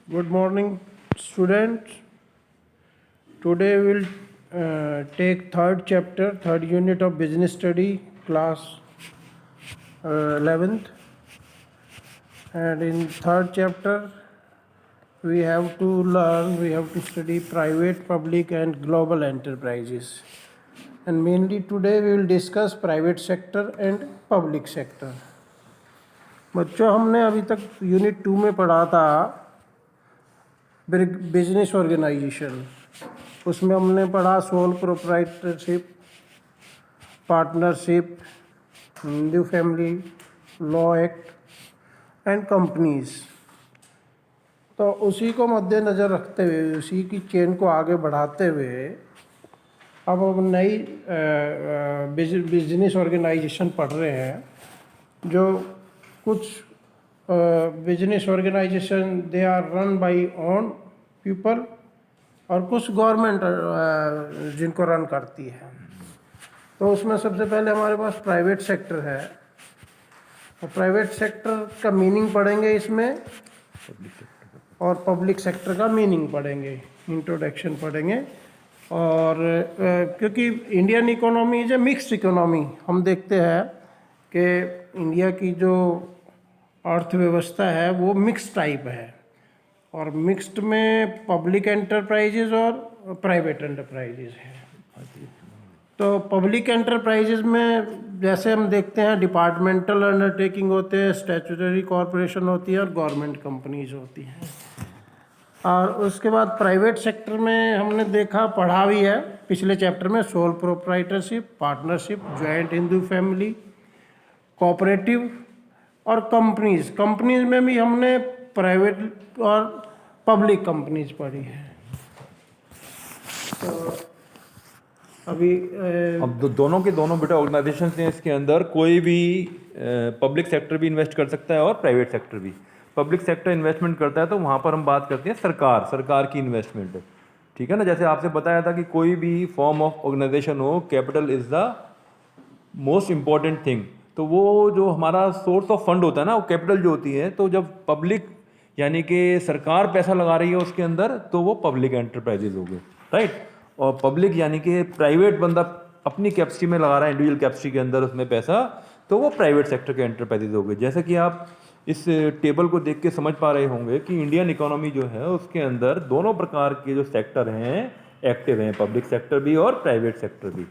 Good morning, students. Today we will take third chapter, third unit of business study, class 11th. And in third chapter, we have to study private, public, and global enterprises. And mainly today we will discuss private sector and public sector. बच्चों, हमने अभी तक unit 2 में पढ़ा था business organisation. उसमें हमने पढ़ा sole proprietorship, partnership, Hindu family law act and companies. तो उसी को मद्देनज़र रखते हुए, उसी की चेन को आगे बढ़ाते हुए अब हम नई बिजनेस ऑर्गेनाइजेशन पढ़ रहे हैं। जो कुछ business organisation they are run by own people और कुछ गवर्नमेंट जिनको रन करती है। तो उसमें सबसे पहले हमारे पास प्राइवेट सेक्टर है। तो प्राइवेट सेक्टर का मीनिंग पढ़ेंगे इसमें, और पब्लिक सेक्टर का मीनिंग पढ़ेंगे, इंट्रोडक्शन पढ़ेंगे। और क्योंकि Indian economy is a mixed economy, हम देखते हैं कि इंडिया की जो अर्थव्यवस्था है वो मिक्स टाइप है, और मिक्स्ड में पब्लिक एंटरप्राइजेज और प्राइवेट एंटरप्राइजेज है। तो पब्लिक एंटरप्राइजेज में जैसे हम देखते हैं डिपार्टमेंटल अंडरटेकिंग होते हैं, स्टैट्यूटरी कॉरपोरेशन होती है और गवर्नमेंट कंपनीज होती हैं। और उसके बाद प्राइवेट सेक्टर में हमने देखा, पढ़ा भी है पिछले चैप्टर में, sole proprietorship, partnership, joint Hindu family, cooperative और कंपनीज। कंपनीज में भी हमने प्राइवेट और पब्लिक कंपनीज पढ़ी है। तो अभी अब दोनों के दोनों बेटा ऑर्गेनाइजेशन हैं। इसके अंदर कोई भी पब्लिक सेक्टर भी इन्वेस्ट कर सकता है और प्राइवेट सेक्टर भी। पब्लिक सेक्टर इन्वेस्टमेंट करता है तो वहाँ पर हम बात करते हैं सरकार की इन्वेस्टमेंट, ठीक है ना। जैसे आपसे बताया था कि कोई भी फॉर्म ऑफ ऑर्गेनाइजेशन हो, capital is the most important thing. तो वो जो हमारा सोर्स ऑफ फंड होता है ना, वो कैपिटल जो होती है, तो जब पब्लिक यानी कि सरकार पैसा लगा रही है उसके अंदर, तो वो पब्लिक एंटरप्राइजेज हो गए, राइट। और पब्लिक यानी कि प्राइवेट बंदा अपनी कैपेसिटी में लगा रहा है, इंडिविजुअल कैपेसिटी के अंदर उसमें पैसा, तो वो प्राइवेट सेक्टर के एंटरप्राइजेज हो गए। जैसे कि आप इस टेबल को देख के समझ पा रहे होंगे कि इंडियन इकोनॉमी जो है उसके अंदर दोनों प्रकार के जो सेक्टर हैं एक्टिव हैं, पब्लिक सेक्टर भी और प्राइवेट सेक्टर भी,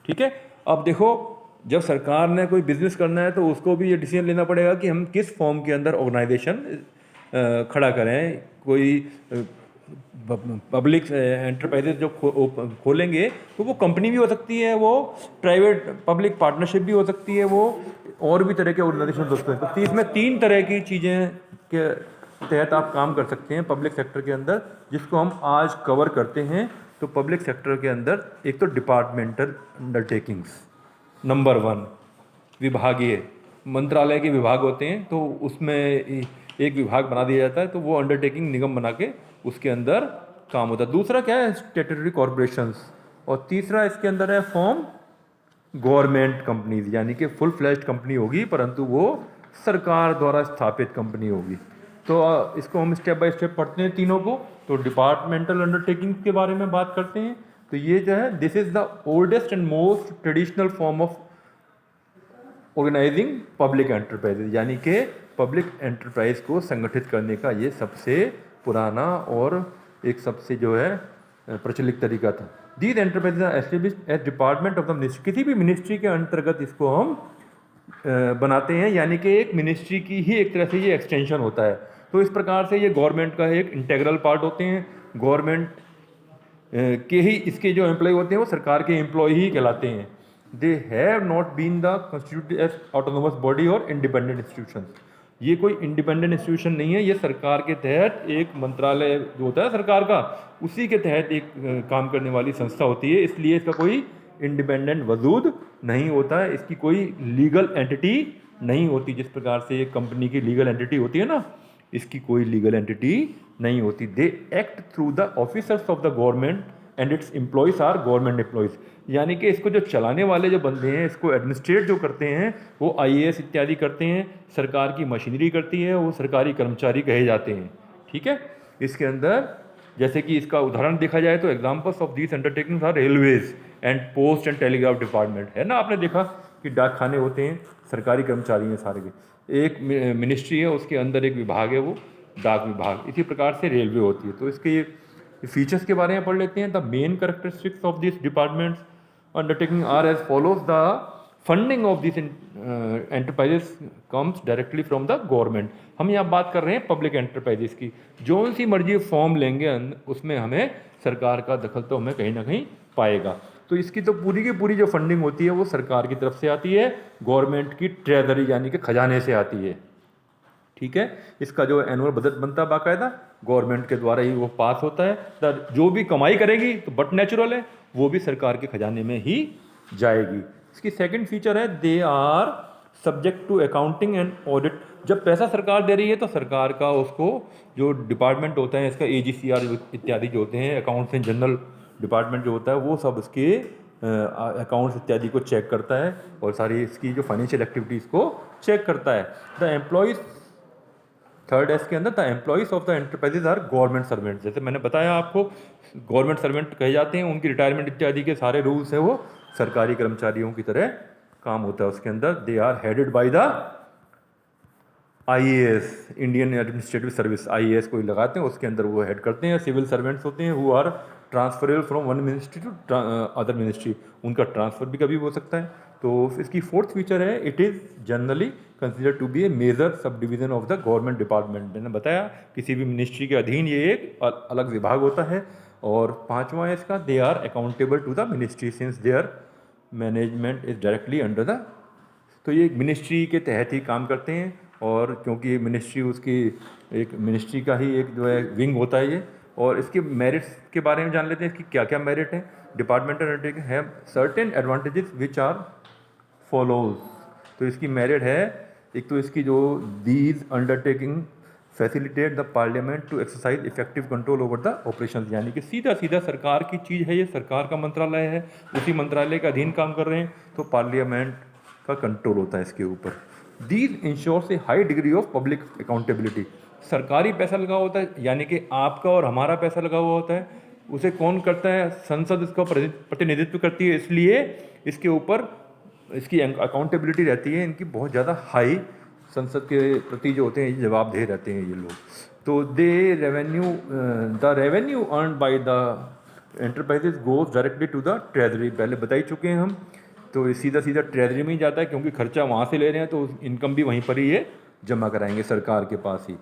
ठीक है। अब देखो, जब सरकार ने कोई बिजनेस करना है तो उसको भी ये डिसीजन लेना पड़ेगा कि हम किस फॉर्म के अंदर ऑर्गेनाइजेशन खड़ा करें। कोई पब्लिक एंटरप्राइजेज जो खोलेंगे तो वो कंपनी भी हो सकती है, वो प्राइवेट पब्लिक पार्टनरशिप भी हो सकती है, वो और भी तरह के ऑर्गेनाइजेशन हो सकते हैं। तो इसमें 3 तरह की चीज़ें के तहत आप काम कर सकते हैं पब्लिक सेक्टर के अंदर, जिसको हम आज कवर करते हैं। तो पब्लिक सेक्टर के अंदर एक तो डिपार्टमेंटल अंडरटेकिंग्स, नंबर 1 विभागीय, मंत्रालय के विभाग होते हैं, तो उसमें एक विभाग बना दिया जाता है, तो वो अंडरटेकिंग निगम बना के उसके अंदर काम होता है। दूसरा क्या है, स्टैट्यूटरी कॉरपोरेशंस, और तीसरा इसके अंदर है फॉर्म गवर्नमेंट कंपनीज, यानी कि फुल फ्लैश्ड कंपनी होगी परंतु वो सरकार द्वारा स्थापित कंपनी होगी। तो इसको हम स्टेप बाय स्टेप पढ़ते हैं तीनों को। तो डिपार्टमेंटल अंडरटेकिंग के बारे में बात करते हैं। तो ये जो है, this is the oldest and most traditional form of organising public enterprises, यानी कि पब्लिक एंटरप्राइज को संगठित करने का ये सबसे पुराना और एक सबसे जो है प्रचलित तरीका था। These enterprises are established as department of the ministry, किसी भी मिनिस्ट्री के अंतर्गत इसको हम बनाते हैं, यानी कि एक मिनिस्ट्री की ही एक तरह से ये एक्सटेंशन होता है। तो इस प्रकार से ये गवर्नमेंट का एक इंटेग्रल पार्ट होते हैं। गवर्नमेंट के ही इसके जो एम्प्लॉय होते हैं वो सरकार के एम्प्लॉय ही कहलाते हैं। They have not been the constituted as autonomous body और इंडिपेंडेंट इंस्टीट्यूशन। ये कोई इंडिपेंडेंट इंस्टीट्यूशन नहीं है, ये सरकार के तहत एक मंत्रालय जो होता है सरकार का, उसी के तहत एक काम करने वाली संस्था होती है। इसलिए इसका कोई इंडिपेंडेंट वजूद नहीं होता है, इसकी कोई लीगल एंटिटी नहीं होती। जिस प्रकार से एक कंपनी की लीगल एंटिटी होती है ना, इसकी कोई लीगल एंटिटी नहीं होती। They act through the officers of the government and its employees are government employees, यानी कि इसको जो चलाने वाले जो बंदे हैं, इसको एडमिनिस्ट्रेट जो करते हैं, वो IAS इत्यादि करते हैं, सरकार की मशीनरी करती है, वो सरकारी कर्मचारी कहे जाते हैं, ठीक है। इसके अंदर जैसे कि इसका उदाहरण देखा जाए तो examples of these undertakings are railways and post and telegraph department. है ना, आपने देखा कि डाक खाने होते हैं, सरकारी कर्मचारी हैं सारे के, एक मिनिस्ट्री है उसके अंदर एक विभाग है वो डाक विभाग, इसी प्रकार से रेलवे होती है। तो इसके ये फीचर्स के बारे में पढ़ लेते हैं। The main characteristics of this departments undertaking are as follows. The funding of this enterprises comes directly from the government. हम यहाँ बात कर रहे हैं पब्लिक एंटरप्राइजेस की। जो सी मर्जी फॉर्म लेंगे उसमें हमें सरकार का दखल तो हमें कहीं ना कहीं पाएगा। तो इसकी तो पूरी की पूरी जो फंडिंग होती है वो सरकार की तरफ से आती है, गवर्नमेंट की ट्रेजरी यानी कि खजाने से आती है। ठीक है, इसका जो एनुअल बजट बनता है बाकायदा गवर्नमेंट के द्वारा ही वो पास होता है। जो भी कमाई करेगी तो बट नेचुरल है वो भी सरकार के खजाने में ही जाएगी। इसकी सेकंड फीचर है they are subject to accounting and audit. जब पैसा सरकार दे रही है तो सरकार का उसको जो डिपार्टमेंट होता है इसका AGCR इत्यादि जो होते हैं, अकाउंट्स एंड जनरल डिपार्टमेंट जो होता है वो सब इसके अकाउंट्स इत्यादि को चेक करता है और सारी इसकी जो फाइनेंशियल एक्टिविटीज़ को चेक करता है। द एम्प्लॉयज़, थर्ड एस के अंदर the employees of the enterprises are government servant. जैसे मैंने बताया आपको गवर्नमेंट सर्वेंट कहे जाते हैं, उनकी रिटायरमेंट इत्यादि के सारे रूल्स हैं वो सरकारी कर्मचारियों की तरह काम होता है उसके अंदर। They are headed by the IAS, Indian administrative service, IAS कोई लगाते हैं उसके अंदर वो हेड करते हैं। सिविल सर्वेंट्स होते हैं who are transferable from one ministry to other ministry, उनका ट्रांसफर भी कभी हो सकता है। तो इसकी फोर्थ फीचर है it is generally consider to be a major sub division of the government department. मैंने बताया किसी भी मिनिस्ट्री के अधीन ये एक अलग विभाग होता है। और पांचवा है इसका they are accountable to the ministry since their management is directly under the. तो ये एक मिनिस्ट्री के तहत ही काम करते हैं और क्योंकि मिनिस्ट्री उसकी एक मिनिस्ट्री का ही एक जो है विंग होता है ये। और इसके मेरिट्स के बारे में जान लेते हैं इसकी क्या क्या मेरिट हैं। डिपार्टमेंटल अंडरटेकिंग है certain advantages which are follows. तो इसकी मेरिट है एक तो इसकी जो these undertaking facilitate the parliament to exercise effective control over the operation, यानी कि सीधा सीधा सरकार की चीज़ है, ये सरकार का मंत्रालय है, उसी मंत्रालय के अधीन काम कर रहे हैं तो पार्लियामेंट का कंट्रोल होता है इसके ऊपर। These insures a high degree of public accountability. सरकारी पैसा लगा होता है यानी कि आपका और हमारा पैसा लगा हुआ होता है, उसे कौन करता है? संसद इसका प्रतिनिधित्व करती है, इसलिए इसके ऊपर इसकी अकाउंटेबिलिटी रहती है इनकी बहुत ज़्यादा हाई। संसद के प्रति जो होते हैं ये जवाबदेह रहते हैं ये लोग। तो the revenue earn by the enterprises goes directly to the treasury, पहले बता ही चुके हैं हम। तो ये सीधा सीधा ट्रेजरी में ही जाता है क्योंकि खर्चा वहाँ से ले रहे हैं तो इनकम भी वहीं पर ही ये जमा कराएंगे सरकार के पास ही।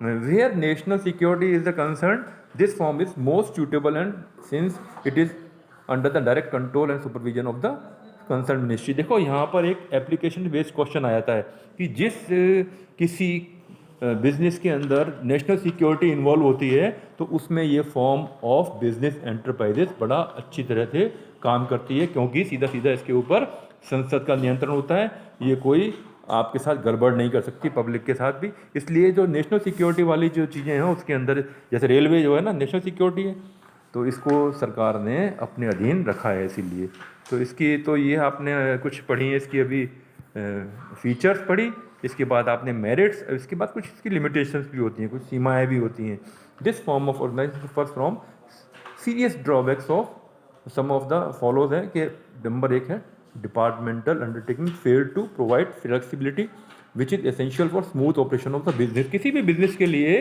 Where national security is the concern this form is most suitable and since it is under the direct control and supervision of the concern ministry. देखो यहाँ पर एक एप्लीकेशन बेस्ड क्वेश्चन आ जाता है कि जिस किसी बिजनेस के अंदर नेशनल सिक्योरिटी इन्वॉल्व होती है तो उसमें ये फॉर्म ऑफ बिजनेस एंटरप्राइजेस बड़ा अच्छी तरह से काम करती है क्योंकि सीधा सीधा इसके ऊपर संसद का नियंत्रण होता है। ये कोई आपके साथ गड़बड़ नहीं कर सकती पब्लिक के साथ भी। इसलिए जो नेशनल सिक्योरिटी वाली जो चीज़ें हैं उसके अंदर जैसे रेलवे जो है ना नेशनल सिक्योरिटी है तो इसको सरकार ने अपने अधीन रखा है इसीलिए। तो इसकी तो ये आपने कुछ पढ़ी है इसकी अभी फीचर्स पढ़ी, इसके बाद आपने मेरिट्स, इसके बाद कुछ इसकी लिमिटेशंस भी होती हैं, कुछ सीमाएं भी होती हैं। This form of organisation first from serious drawbacks of some of the follows है कि नंबर 1 है departmental undertaking fail to provide flexibility which is essential for smooth operation of the business. किसी भी बिजनेस के लिए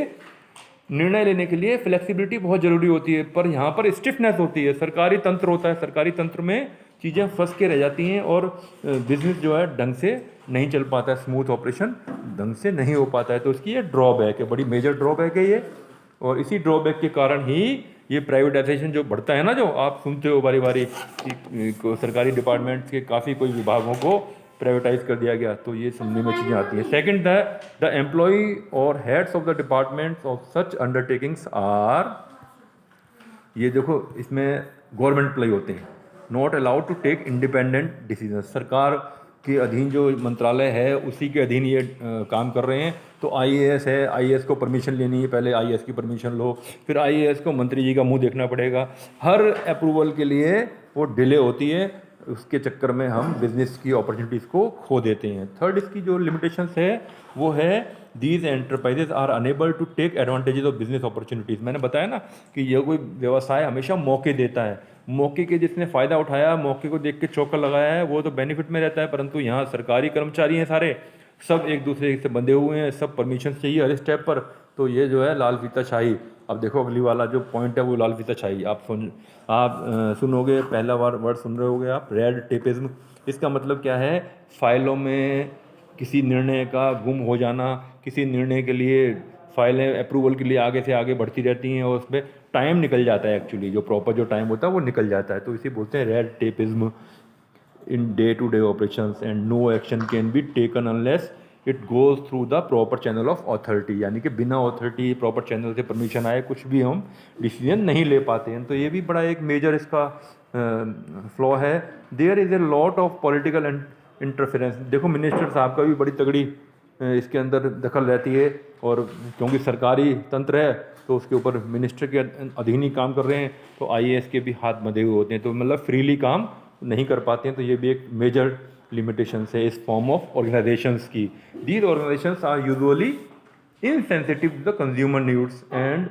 निर्णय लेने के लिए फ्लेक्सिबिलिटी बहुत ज़रूरी होती है पर यहाँ पर स्टिफनेस होती है। सरकारी तंत्र होता है, सरकारी तंत्र में चीज़ें फंस के रह जाती हैं और बिजनेस जो है ढंग से नहीं चल पाता है, स्मूथ ऑपरेशन ढंग से नहीं हो पाता है। तो इसकी ये ड्रॉबैक है, बड़ी मेजर ड्रॉबैक है ये। और इसी ड्रॉबैक के कारण ही ये प्राइवेटाइजेशन जो बढ़ता है ना, जो आप सुनते हो बारी बारी कि सरकारी डिपार्टमेंट के काफ़ी कोई विभागों को प्राइवेटाइज कर दिया गया, तो ये सुनने में चीज़ें आती हैं। सेकंड द एम्प्लॉय और heads of the departments of such undertakings are, ये देखो इसमें गवर्नमेंट एम्प्लॉय होते हैं, not allowed to take independent decision. सरकार के अधीन जो मंत्रालय है उसी के अधीन ये काम कर रहे हैं। तो IAS है, IAS को परमिशन लेनी है, पहले IAS की परमिशन लो, फिर IAS को मंत्री जी का मुंह देखना पड़ेगा, हर अप्रूवल के लिए वो डिले होती है। उसके चक्कर में हम बिजनेस की अपॉर्चुनिटीज़ को खो देते हैं। थर्ड इसकी जो लिमिटेशंस है वो है these enterprises are unable to take advantages of business opportunities. मैंने बताया ना कि यह कोई व्यवसाय हमेशा मौके देता है, मौके के जिसने फ़ायदा उठाया, मौके को देख के चौका लगाया है, वो तो बेनिफिट में रहता है। परंतु यहाँ सरकारी कर्मचारी हैं सारे, सब एक दूसरे से बंधे हुए हैं, सब परमिशन चाहिए हर स्टेप पर। तो ये जो है लाल फीताशाही। अब देखो अगली वाला जो पॉइंट है वो लाल फीताशाही। आप सुनोगे, पहला बार वर्ड सुन रहे होगे आप, रेड टेपिज्म। इसका मतलब क्या है? फाइलों में किसी निर्णय का गुम हो जाना, किसी निर्णय के लिए फाइलें अप्रूवल के लिए आगे से आगे बढ़ती रहती हैं और उसमें टाइम निकल जाता है, एक्चुअली जो प्रॉपर जो टाइम होता है वो निकल जाता है। तो इसे बोलते हैं red tapism in day-to-day operations, and no action can be taken unless it goes through the proper channel of authority। यानी कि बिना ऑथोरिटी प्रॉपर चैनल से परमिशन आए कुछ भी हम डिसीजन नहीं ले पाते हैं। तो ये भी बड़ा एक मेजर इसका फ्लॉ है। There is a lot of political interference. देखो मिनिस्टर साहब का भी बड़ी तगड़ी इसके अंदर दखल रहती है, और क्योंकि सरकारी तंत्र है तो उसके ऊपर मिनिस्टर के अधीन ही काम कर रहे हैं, तो आईएएस के भी हाथ बंधे हुए होते हैं, तो मतलब फ्रीली काम नहीं कर पाते हैं। तो ये भी एक मेजर लिमिटेशंस है इस फॉर्म ऑफ ऑर्गेनाइजेशंस की। These organisations are usually insensitive to the consumer needs and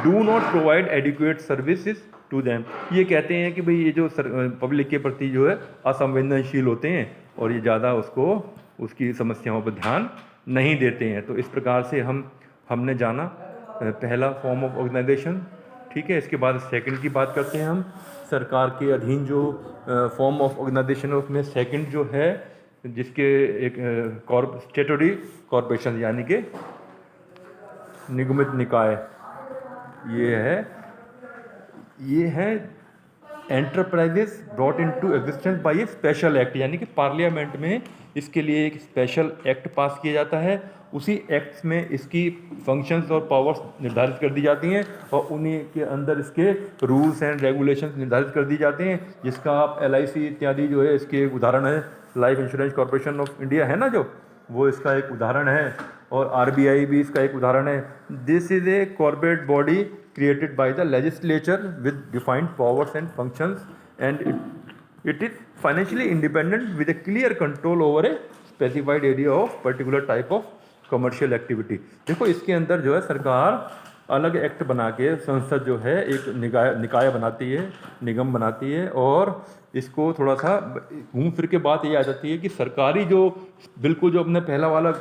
do not provide adequate services to them। ये कहते हैं कि भाई ये जो पब्लिक के प्रति जो है असंवेदनशील होते हैं और ये ज़्यादा उसकी समस्याओं पर ध्यान नहीं देते हैं। तो इस प्रकार से हमने जाना पहला फॉर्म ऑफ ऑर्गेनाइजेशन, ठीक है। इसके बाद सेकंड की बात करते हैं हम। सरकार के अधीन जो फॉर्म ऑफ ऑर्गेनाइजेशन है उसमें सेकंड जो है जिसके एक स्टेटरी कॉरपोरेशन यानी कि निगमित निकाय, ये है enterprises brought into existence by a special act. यानी कि पार्लियामेंट में इसके लिए एक स्पेशल एक्ट पास किया जाता है, उसी एक्ट में इसकी फंक्शंस और पावर्स निर्धारित कर दी जाती हैं और उन्हीं के अंदर इसके रूल्स एंड रेगुलेशंस निर्धारित कर दी जाते हैं, जिसका आप LIC इत्यादि जो है इसके एक उदाहरण है। Life insurance corporation of India है ना, जो वो इसका एक उदाहरण है, और RBI भी इसका एक उदाहरण है। This is a corporate body created by the legislature with defined powers and functions, and it is financially independent with a clear control over a specified area of particular type of commercial activity। देखो इसके अंदर जो है सरकार अलग act बना के संसद जो है एक निकाय बनाती है, निगम बनाती है, और इसको थोड़ा सा घूम फिर के बात ये आ जाती है कि सरकारी जो बिल्कुल जो अपने पहला वाला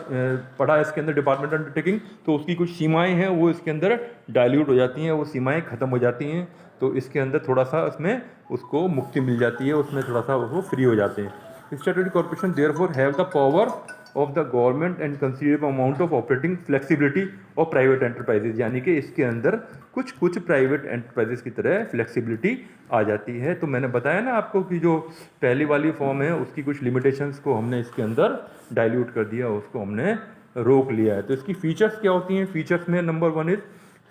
पढ़ा है इसके अंदर डिपार्टमेंट अंडरटेकिंग, तो उसकी कुछ सीमाएं हैं वो इसके अंदर डाइल्यूट हो जाती हैं, वो सीमाएं ख़त्म हो जाती हैं। तो इसके अंदर थोड़ा सा उसमें उसको मुक्ति मिल जाती है, उसमें थोड़ा सा वो फ्री हो जाते हैं। Statutory corporation therefore have the power of the government and considerable amount of operating flexibility of private enterprises. यानी कि इसके अंदर कुछ प्राइवेट एंटरप्राइजेज की तरह फ्लेक्सिबिलिटी आ जाती है। तो मैंने बताया ना आपको कि जो पहली वाली फॉर्म है उसकी कुछ लिमिटेशंस को हमने इसके अंदर डाइल्यूट कर दिया, उसको हमने रोक लिया है। तो इसकी फीचर्स क्या होती हैं? फीचर्स में number 1 is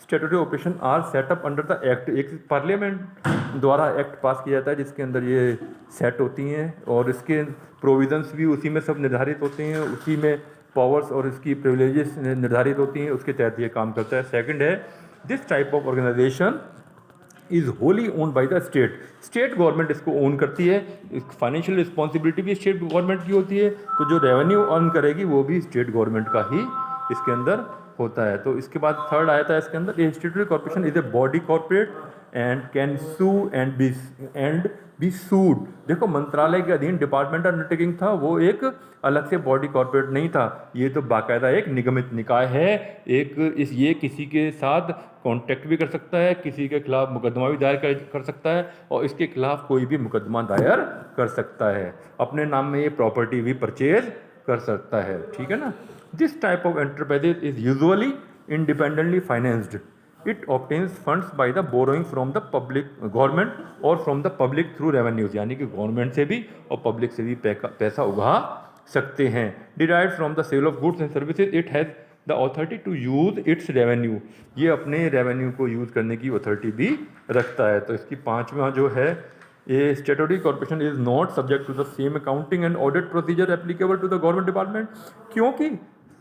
statutory operation are set up under the act. एक पार्लियामेंट द्वारा एक्ट पास किया जाता है जिसके अंदर ये सेट होती हैं, और इसके प्रोविजंस भी उसी में सब निर्धारित होते हैं, उसी में पावर्स और इसकी प्रिविलेजेस निर्धारित होती हैं, उसके तहत ये काम करता है। सेकंड है this type of organisation is wholly owned by the state government इसको ओन करती है। फाइनेंशियल रिस्पॉन्सिबिलिटी भी स्टेट गवर्नमेंट की होती है, तो जो रेवेन्यू अर्न करेगी वो भी स्टेट गवर्नमेंट का ही इसके अंदर होता है। तो इसके बाद थर्ड आया था इसके अंदर, statutory corporation is a body corporate and can sue and be sued. देखो मंत्रालय के अधीन डिपार्टमेंट अंडरटेकिंग था, वो एक अलग से बॉडी कॉर्पोरेट नहीं था, ये तो बाकायदा एक निगमित निकाय है। ये किसी के साथ कॉन्टैक्ट भी कर सकता है, किसी के खिलाफ मुकदमा भी दायर कर सकता है, और इसके खिलाफ कोई भी मुकदमा दायर कर सकता है, अपने नाम में ये प्रॉपर्टी भी परचेज कर सकता है, ठीक है ना। This type of enterprises is usually independently financed. It obtains funds by the borrowing from the public government और from the public through revenues. यानी कि गवर्नमेंट से भी और पब्लिक से भी पैसा उगा सकते हैं। Derived from the sale of goods and services, it has the authority to use its revenue. ये अपने रेवेन्यू को यूज करने की अथॉरिटी भी रखता है। तो इसकी 5वां जो है, ये statutory corporation is not subject to the same accounting and audit procedure applicable to the government department. क्योंकि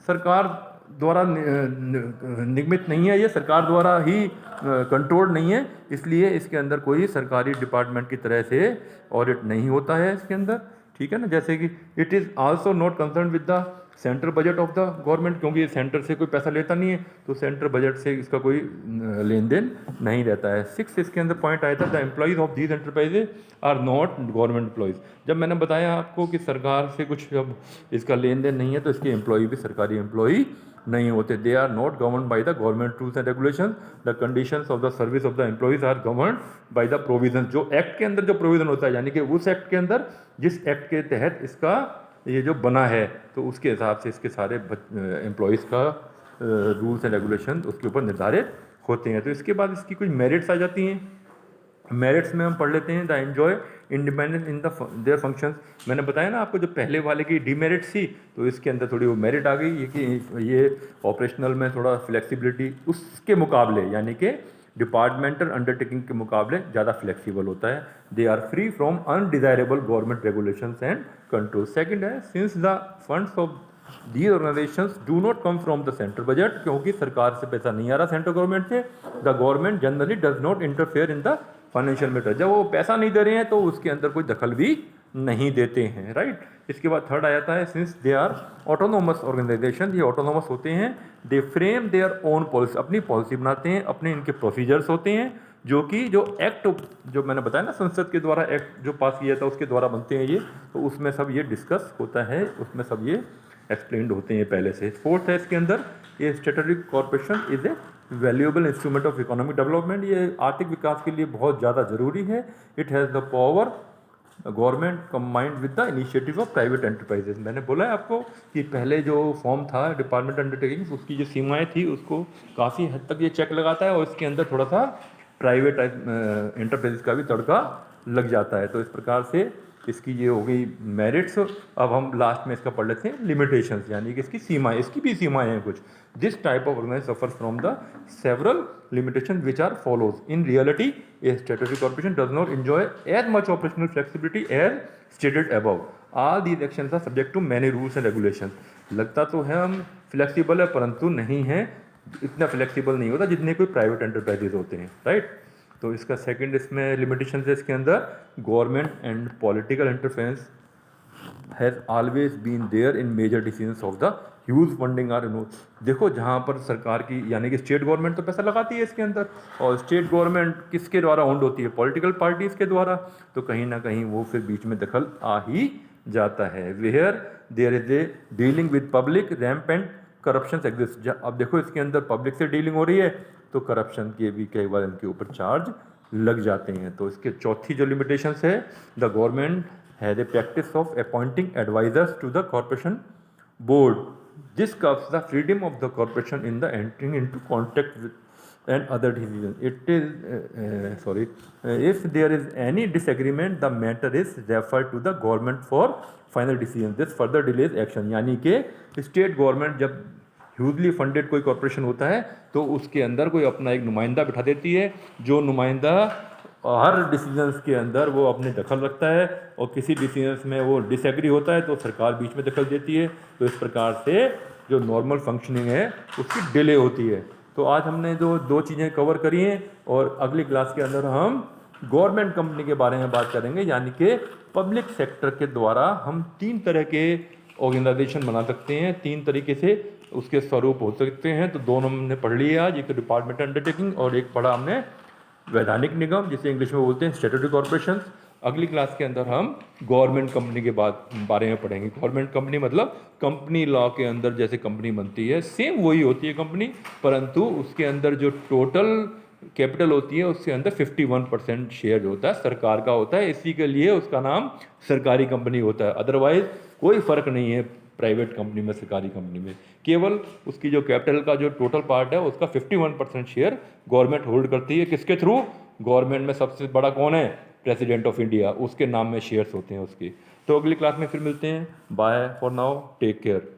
सरकार द्वारा निगमित नहीं है, ये सरकार द्वारा ही कंट्रोल नहीं है, इसलिए इसके अंदर कोई सरकारी डिपार्टमेंट की तरह से ऑडिट नहीं होता है इसके अंदर, ठीक है ना। जैसे कि it is also not concern with the central budget of the government, क्योंकि ये सेंटर से कोई पैसा लेता नहीं है, तो सेंट्रल बजट से इसका कोई लेन देन नहीं रहता है। 6 इसके अंदर पॉइंट आया था, the employees of these enterprises are not government employees. जब मैंने बताया आपको कि सरकार से कुछ जब इसका लेन देन नहीं है तो इसके एम्प्लॉय भी सरकारी एम्प्लॉय नहीं होते। They are not govern by the government rules and regulation, the conditions of the service of the employees are govern by the provision. जो एक्ट के अंदर जो प्रोविजन होता है, यानी कि उस एक्ट के अंदर जिस एक्ट के तहत इसका ये जो बना है, तो उसके हिसाब से इसके सारे एम्प्लॉइज़ का रूल्स एंड रेगुलेशन उसके ऊपर निर्धारित होते हैं। तो इसके बाद इसकी कुछ मेरिट्स आ जाती हैं। मेरिट्स में हम पढ़ लेते हैं, the enjoy independence in the their functions. मैंने बताया ना आपको, जो पहले वाले की डीमेरिट्स थी, तो इसके अंदर थोड़ी वो मेरिट आ गई, ये कि ये ऑपरेशनल में थोड़ा फ्लेक्सिबिलिटी उसके मुकाबले, यानी कि डिपार्टमेंटल अंडरटेकिंग के मुकाबले ज़्यादा फ्लेक्सिबल होता है। They are free from undesirable government regulations and control. Second है, since the funds of the organisations do not come from the central budget, क्योंकि सरकार से पैसा नहीं आ रहा सेंट्रल गवर्नमेंट से, the government generally does not interfere in the financial matter. जब वो पैसा नहीं दे रहे हैं तो उसके अंदर कोई दखल भी नहीं देते हैं, राइट। इसके बाद थर्ड आ जाता है, since they are autonomous organisation, ये ऑटोनोमस होते हैं, they frame their own policy, अपनी पॉलिसी बनाते हैं, अपने इनके प्रोसीजर्स होते हैं, जो कि जो एक्ट जो मैंने बताया ना संसद के द्वारा एक्ट जो पास किया था उसके द्वारा बनते हैं ये, तो उसमें सब ये डिस्कस होता है, उसमें सब ये एक्सप्लेन्ड होते हैं पहले से। फोर्थ है इसके अंदर, ये statutory corporation is A valuable instrument of economic development, ये आर्थिक विकास के लिए बहुत ज़्यादा ज़रूरी है। It has the power government combined with the initiative of private enterprises. मैंने बोला है आपको कि पहले जो फॉर्म था डिपार्टमेंट अंडरटेकिंग, उसकी जो सीमाएं थी उसको काफ़ी हद तक ये चेक लगाता है, और इसके अंदर थोड़ा सा प्राइवेट एंटरप्राइजेज का भी तड़का लग जाता है। तो इस प्रकार से इसकी ये हो गई मेरिट्स। अब हम लास्ट में इसका पढ़ लेते हैं लिमिटेशंस, यानी कि इसकी सीमाएं, इसकी भी सीमाएं हैं कुछ। This type of organise suffers from the several limitation which are follows. In reality a statutory corporation does not enjoy as much operational flexibility as stated above. All these actions are subject to many rules and regulation. लगता तो है हम flexible है, परंतु नहीं है, इतना flexible नहीं होता जितने कोई प्राइवेट एंटरप्राइजेज होते हैं, राइट। तो इसका सेकंड इसमें लिमिटेशन है इसके अंदर, government and political interference has always been there in major decisions of the huge funding are no. देखो जहाँ पर सरकार की यानी कि स्टेट गवर्नमेंट तो पैसा लगाती है इसके अंदर, और स्टेट गवर्नमेंट किसके द्वारा ओन्ड होती है, पॉलिटिकल पार्टीज़ के द्वारा, तो कहीं ना कहीं वो फिर बीच में दखल आ ही जाता है। Where there is a dealing with public rampant corruption exist. अब देखो इसके अंदर पब्लिक से डीलिंग हो रही है तो करप्शन के भी कई बार इनके ऊपर चार्ज लग जाते हैं। तो इसके चौथी जो लिमिटेशंस है, the government has a practice of appointing advisers to the corporation board. This curbs the freedom of the corporation in the entering into contact with and other decisions. It is if there is any disagreement, the matter is referred to the government for final decision. This further delays action. यानी कि state government जब hugely funded कोई corporation होता है तो उसके अंदर कोई अपना एक नुमाइंदा बिठा देती है, जो नुमाइंदा हर डिसीजंस के अंदर वो अपने दखल रखता है, और किसी डिसीजंस में वो डिसएग्री होता है तो सरकार बीच में दखल देती है। तो इस प्रकार से जो नॉर्मल फंक्शनिंग है उसकी डिले होती है। तो आज हमने जो दो चीज़ें कवर करी हैं, और अगली क्लास के अंदर हम गवर्नमेंट कंपनी के बारे में बात करेंगे, यानी कि पब्लिक सेक्टर के द्वारा हम 3 तरह के ऑर्गेनाइजेशन बना सकते हैं, 3 तरीके से उसके स्वरूप हो सकते हैं। तो दोनों हमने पढ़ लिए आज, एक डिपार्टमेंट अंडरटेकिंग और एक पढ़ा हमने वैधानिक निगम, जिसे इंग्लिश में बोलते हैं स्टैट्यूटरी कॉर्पोरेशन। अगली क्लास के अंदर हम गवर्नमेंट कंपनी के बारे में पढ़ेंगे। गवर्नमेंट कंपनी मतलब कंपनी लॉ के अंदर जैसे कंपनी बनती है सेम वही होती है कंपनी, परंतु उसके अंदर जो टोटल कैपिटल होती है उसके अंदर 51% शेयर होता है सरकार का होता है, इसी के लिए उसका नाम सरकारी कंपनी होता है। अदरवाइज कोई फ़र्क नहीं है प्राइवेट कंपनी में सरकारी कंपनी में, केवल उसकी जो कैपिटल का जो टोटल पार्ट है उसका 51% शेयर गवर्नमेंट होल्ड करती है। किसके थ्रू? गवर्नमेंट में सबसे बड़ा कौन है? प्रेसिडेंट ऑफ इंडिया, उसके नाम में शेयर्स होते हैं उसकी। तो अगली क्लास में फिर मिलते हैं। Bye for now, take care.